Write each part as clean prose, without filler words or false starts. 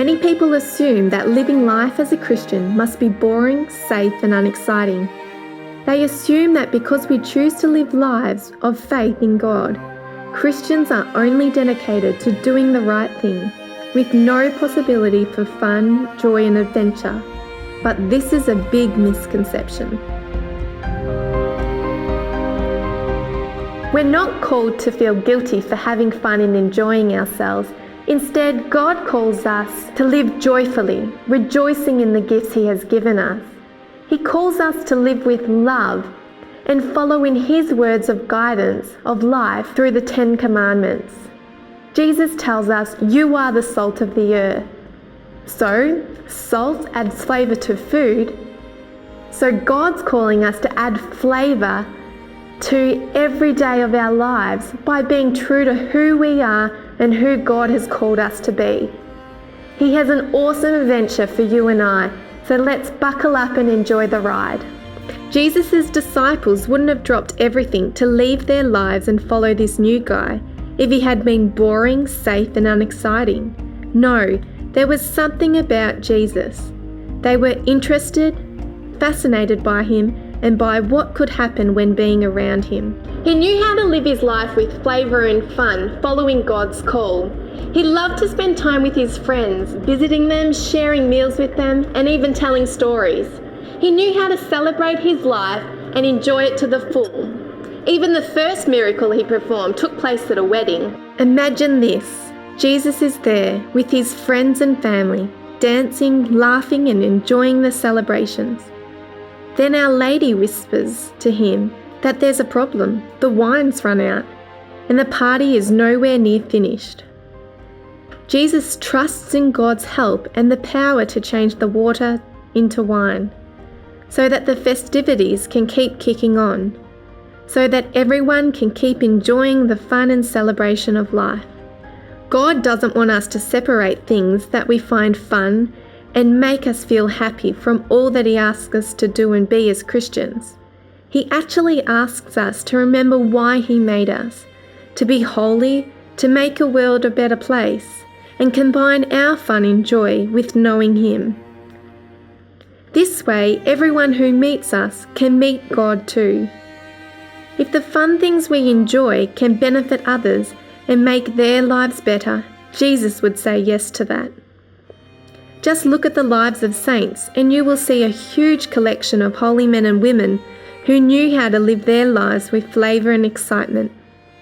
Many people assume that living life as a Christian must be boring, safe, and unexciting. They assume that because we choose to live lives of faith in God, Christians are only dedicated to doing the right thing, with no possibility for fun, joy, and adventure. But this is a big misconception. We're not called to feel guilty for having fun and enjoying ourselves. Instead, God calls us to live joyfully, rejoicing in the gifts He has given us. He calls us to live with love and follow in His words of guidance of life through the 10 Commandments. Jesus tells us, "You are the salt of the earth." So, salt adds flavour to food. So God's calling us to add flavour to every day of our lives by being true to who we are and who God has called us to be. He has an awesome adventure for you and I, so let's buckle up and enjoy the ride. Jesus' disciples wouldn't have dropped everything to leave their lives and follow this new guy if he had been boring, safe, and unexciting. No, there was something about Jesus. They were interested, fascinated by him, and by what could happen when being around him. He knew how to live his life with flavour and fun, following God's call. He loved to spend time with his friends, visiting them, sharing meals with them, and even telling stories. He knew how to celebrate his life and enjoy it to the full. Even the first miracle he performed took place at a wedding. Imagine this. Jesus is there with his friends and family, dancing, laughing, and enjoying the celebrations. Then Our Lady whispers to him that there's a problem. The wine's run out, and the party is nowhere near finished. Jesus trusts in God's help and the power to change the water into wine, so that the festivities can keep kicking on, so that everyone can keep enjoying the fun and celebration of life. God doesn't want us to separate things that we find fun and make us feel happy from all that He asks us to do and be as Christians. He actually asks us to remember why He made us, to be holy, to make a world a better place, and combine our fun and joy with knowing Him. This way, everyone who meets us can meet God too. If the fun things we enjoy can benefit others and make their lives better, Jesus would say yes to that. Just look at the lives of saints and you will see a huge collection of holy men and women who knew how to live their lives with flavour and excitement.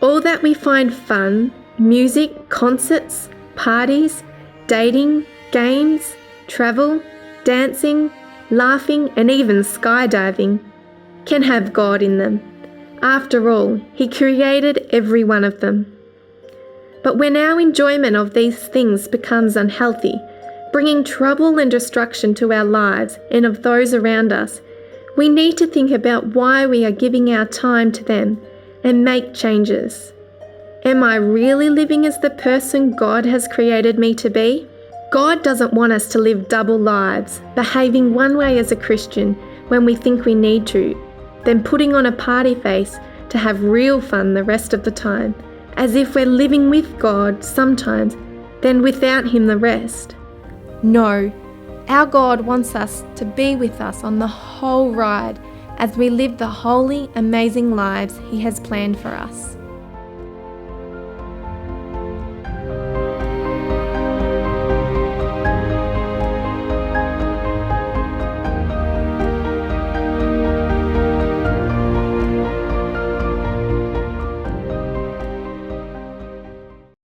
All that we find fun, music, concerts, parties, dating, games, travel, dancing, laughing, and even skydiving can have God in them. After all, He created every one of them. But when our enjoyment of these things becomes unhealthy, bringing trouble and destruction to our lives and of those around us, we need to think about why we are giving our time to them and make changes. Am I really living as the person God has created me to be? God doesn't want us to live double lives, behaving one way as a Christian when we think we need to, then putting on a party face to have real fun the rest of the time, as if we're living with God sometimes, then without Him the rest. No, our God wants us to be with us on the whole ride as we live the holy, amazing lives He has planned for us.